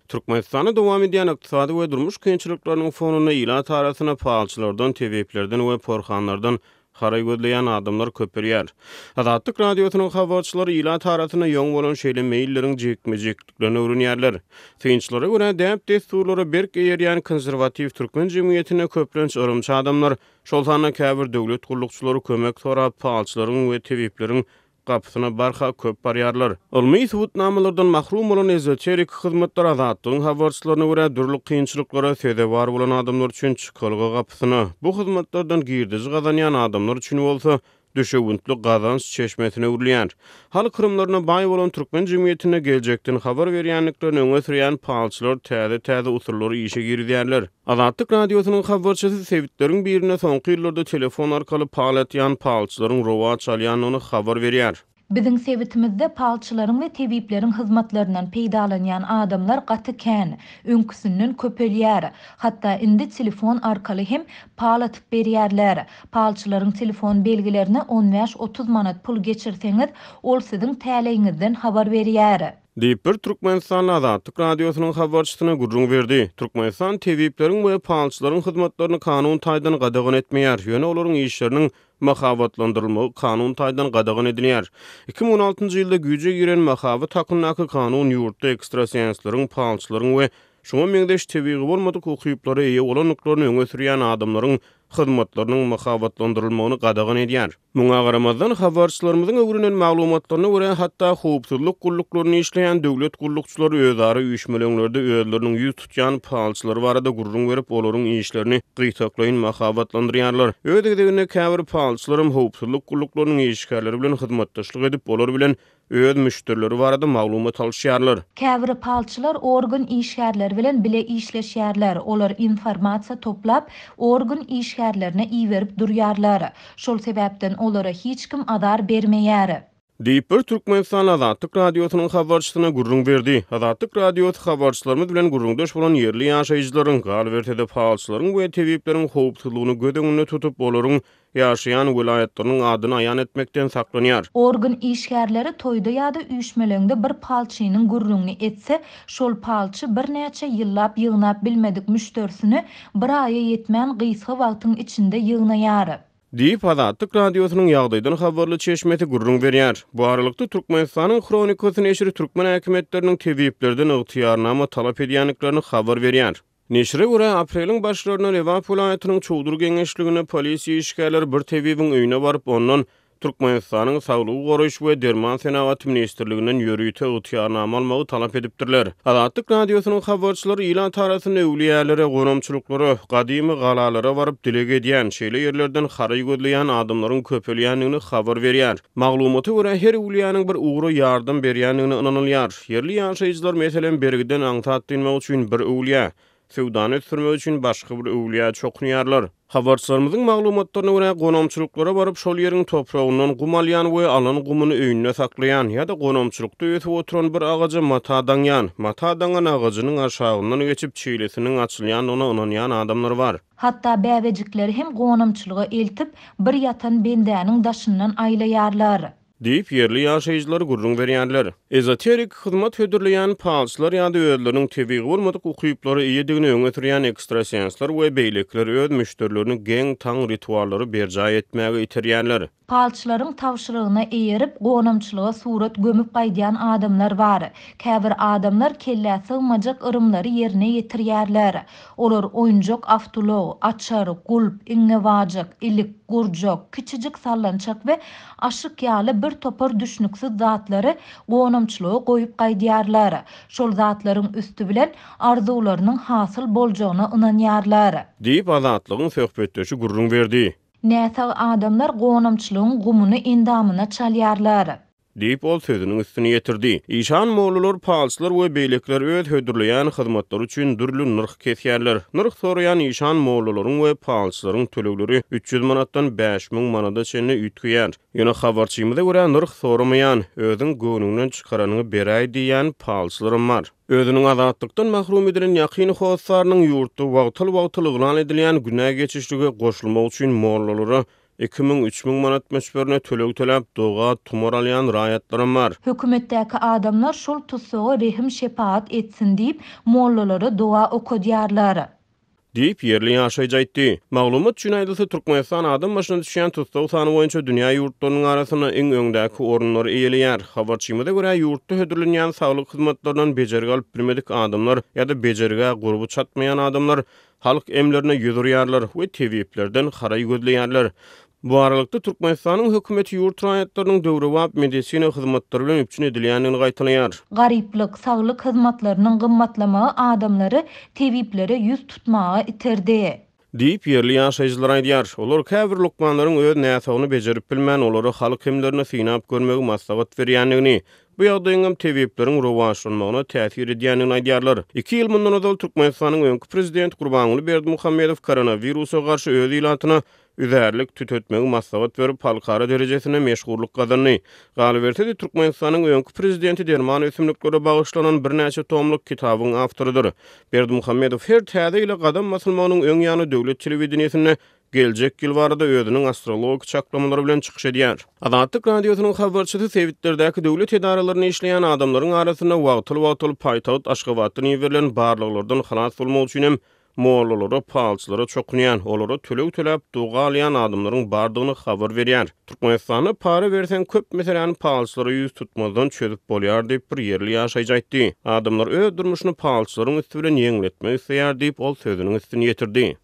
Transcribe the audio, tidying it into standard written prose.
Türkmenistan'a dowam edýän ykdysady we durmuş kynçylyklarynyň fonuna ila tarasyna pahalçylardan, tebiplerden we porhanlardan haray gözleýän adamlar köperýär. Azatlyk radiosynyň habarçylary ila tarasyna ýoň bolan şeýle meýilleriň jekmejekliklerini öwrenýärler. Synçylara görä däp desturlary berk eýerýän konserwatiw türkmen jemgyýetine köplenç yrymçy adamlar şol sanda käbir döwlet guruluşçylary kömek sorap pahalçylaryň we tebipleriň gapysyna barha köp barýarlar. Ulmy subutnamalardan mahrum bolan ezoterik hyzmatlar azatlygyň habarçylaryna görä dürli kynçylyklara sedebar bolan adamlar üçin çykalyga gapysyna. Bu hyzmatlardan girdizi gazanýan adamlar üçin bolsa düşewüntli gazanç çeşmesine urulýar. Halyk kırımlaryna baý bolan türkmen jemgyýetine geljekden habar berýänliklerini öňe sürýän pahalçylar täze usullary işe girdýärler. Azatlyk radiosynyň habarçysy sewitleriň birine soňky ýyllarda telefon arkaly pahalatýan pahalçylaryň rowa çalýanyny habar berýär. Biziň sewitimizde pahalçylaryň we tebipleriň hyzmatlaryndan peýdalanýan adamlar gaty kän, öňküsünden köpelýär. Hatda indi telefon arkaly hem pahalatyp berýärler. Pahalçylaryň telefon belgilerine 15-30 manat pul geçirseňiz, ol siziň täleýiňizden habar berýär. Diýip bir Türkmenistan Azatlyk radiosynyň habarçysyna gurrun berdi. Türkmenistan tebipleriň we pahalçylaryň hyzmatlaryny kanun taýdan gadagan etmeýär. Ýöne olaryň işleriniň mahawatlandyrylmagy kanun taýdan gadagan edilýär. 2016-njy ýylda güýje giren mahawat hakynaky kanun ýurtda ekstrasiýanslaryň, pahalçylaryň we şoňa meňdeş tebigi bolmadyk hukuklary eýe bolanlyklaryny öňe sürýän adamlaryň hyzmatlarynyň mahawatlandyrylmagyny gadagan edýär. Muňa garamazdan habarçylarymyzyň öwrenen maglumatlaryna görä hatda howpsuzlyk gulluklarını işleýän döwlet gullukçylary özleri üýtmelerinde özleriniň ýüz tutýan pahalçylary barada gurrun berip olaryň işlerini gytaklaýyn mahawatlandyrýarlar. Ödegine käbir pahalçylarym howpsuzlyk gulluklarynyň işgärleri bilen hyzmatdaşlyk edip olar bilen öz müşterileri barada maglumat alýarlar. Käbir pahalçylar organ işgärleri bilen bile işleşýärler. Olar informasiýa toplap, organ işgärlerine iýerip durýarlar. Şol sebäpden olara hiç kim adar bermeýär. Diýip bir Türkmenistan Azatlyk radiosynyň habarçysyna gurrun berdi. Azatlyk radiosy habarçylarymyz bilen gurrundaş bolan ýerli ýaşaýjylaryň, galbertede pahalçylaryň we tebipleriň howpsuzlygyny gödeňine tutup olaryň ýaşaýan vilayatlarynyň adyny aýan etmekden saklanýar. Organ işgärleri toýda ýa-da üýşmelerde bir palçynyň gurruny etse, şol palçy bir näçe ýyllap ýygnap bilmedik müşterisini bir aýa ýetmän gysga wagtyň içinde ýygnaýar. Diýip Azatlyk radiosynyň ýagdaýdan habarly çeşmeti gurrun berýär. Bu aralykda Türkmenistanyň Kronikasy neşri türkmen häkimetleriniň tebiplerden ygtyýarnama talap edýänliklerini habar berýär. Neşre görä apreliň başlaryna Rewap vilayatynyň Çowdur geňeşligine polisiýa işgärleri bir tebibiň öýüne baryp ondan Türkmenistanyň Saglyk goraýyş we Derman Senawaty ministrliginden ýörüýte ygtyýarnama almagy talap edipdirler. Azatlyk radiosynyň habarçylary ilan tarasyny öwliýälere, goramçylyklary, gadymy galalara baryp dilek edýän, şeýle ýerlerden haray gözleýän adamlaryň köpelýänligini habar berýär. Maglumaty görä her öwliýanyň bir ugry ýardym berýänligini inanylýar. Ýerli ýaşaýjylar meselen bergiden aňtat edilmek üçin bir öwliýä, sewdany sürmek üçin başga bir öwliýä çoknýarlar. Habarçylarymyzyň maglumatlaryna görä gonamçylyklara baryp şol ýeriň topragyndan gum alýan we alan gumuny öýüne saklaýan ýa-da gonamçylykda ötüp oturan bir agaja mata adaňyan. Mata adaňan agajynyň aşagyndan geçip çeýlesiniň açylýanyna inanýan adamlar bar. Hatta bäwejikleri hem gonamçylyga eltip bir ýatan bendäniň daşyndan aýlaýarlar. Diýip ýerli ýaşaýjylar gurrun berýärler. Ezoterik hyzmat hödürleýän pahalçylar ýa-da özleriniň tebigi bolmadyk ukyplary eýedigini öňe sürýän ekstrasiýanslar we beýlekler öz müşterilerini geň taň rituallary berjay etmäge iterýärler. Pahalçylaryň tawşyrygyna eýerip gonamçylyga surat gömüp gaýdýan adamlar bar. Käbir adamlar kelle sığmajak ırımlary ýerine ýetirýärler. Olar oýunjak awtolog, açar, gulp, iňewajak, ilik, gurjak, kiçijik sallançak we aşyk ýaly bir topar düşnüksiz zatlary gonamçylyga goýup gaýdýarlar. Şol zatlaryň üstü bilen arzularynyň hasyl boljagyna inanýarlar. Diýip Azatlygyň söhbetdeşi gurrun berdi. Näse adamlar gonamçylygyň gumuny endamyna çalýarlar. Diýip ol sözüniň üstüne ýetirdi. İşan mollalar, pahalçylar we beýlekler öz hödürleýän hyzmatlary üçin dürli nyrh kesýärler. Nyrh soraýan işan mollalaryň we pahalçylaryň tölegleri 300 manatdan 5000 manada çenli ütgüýär. Ýöne habarçymyza görä nyrh soramaýan, özüň göwnünden çykaranyny beräý diýen pahalçylarym bar. Özüniň azatlykdan mahrum edilen ýakyny hosarynyň ýurtda wagtyl yglan edilýän günä geçişlige goşulmak üçin mollalary 2000-3000 manat meşberine töleg töläp doga tumar alýan raýatlarym bar. Hökümetdäki adamlar şol tutsaga rehim şepaat etsin diýip mollalary dua okudýarlar. Diýip yerli ýaşaýjy aýtdy. Maglumat üçin aýdylsa Türkmenistan adam başyna düşýän tutsaw sany boýunça dünýä ýurtlarynyň arasyna iň öňdäki orunlary eýelýär. Habarçymyda görä ýurtda hödürlenýän saglyk hyzmatlarinyň bejerigi alyp bilmedik adamlar ýa-da bejerige gurby çatmaýan adamlar halk emlerine ýüzürýärler we tebiplerden haraý gözleýärler. Bu aralykda Türkmenistanyň hökümeti ýurt raýatlarynyň döwrewap medisina hyzmatlary bilen üpçün edilýänini gaýtylýar. Garyplyk, saglyk hyzmatlarynyň gymmatlamagy adamlary tebiplere ýüz tutmagy iterdi. Diýip yerli ýaşaýjylar aýdýar. Olar käbir lukmanlaryň öz näsagyny bejerip bilmän olary halk hemlerine synap görmegi maslahat berýänligini, bu ýagdaýyň tebipleriň rowaşlanmagyna täsir edýänini aýdýarlar. 2 ýyl mundan öňki Türkmenistanyň öňki prezident Gurbanuly Berdimuhammedow koronawirusa garşy öz ilatyna üzerlik tütetmegi maslahat berip halkara derejesine meşgurluk gazandy. Galibertede Türkmenistanyň öňki prezidenti Derman ösümliklere bagyşlanan bir näçe tomluk kitabyň awtorydyr. Berdimuhammedow her täze ile gadam musulmanyň öň ýany döwlet telewizionyny geljek ýyl barada özüniň astrolog çaklamalary bilen çykyş edýär. Azatlyk radiosynyň habarçysy Sewitlerdäki döwlet edaralaryny işleýän adamlaryň arasyna wagtyl paýtagat Aşgabatdan ýeberilen barlyklardan halas bolmak üçin mollalara, palçylara çokunýan, olary töleg töläp duga alýan adamlaryň bardygyny habar berýär. Türkmenistana para bersen köp meselany palçylara ýüz tutmazdan çözüp bolýar diýip bir yerli ýaşaýjy aýtdy. Adamlar öz durmuşyny palçylaryň üstüne ýeňletmek isleýär diýip ol sözüniň üstüne ýetirdi.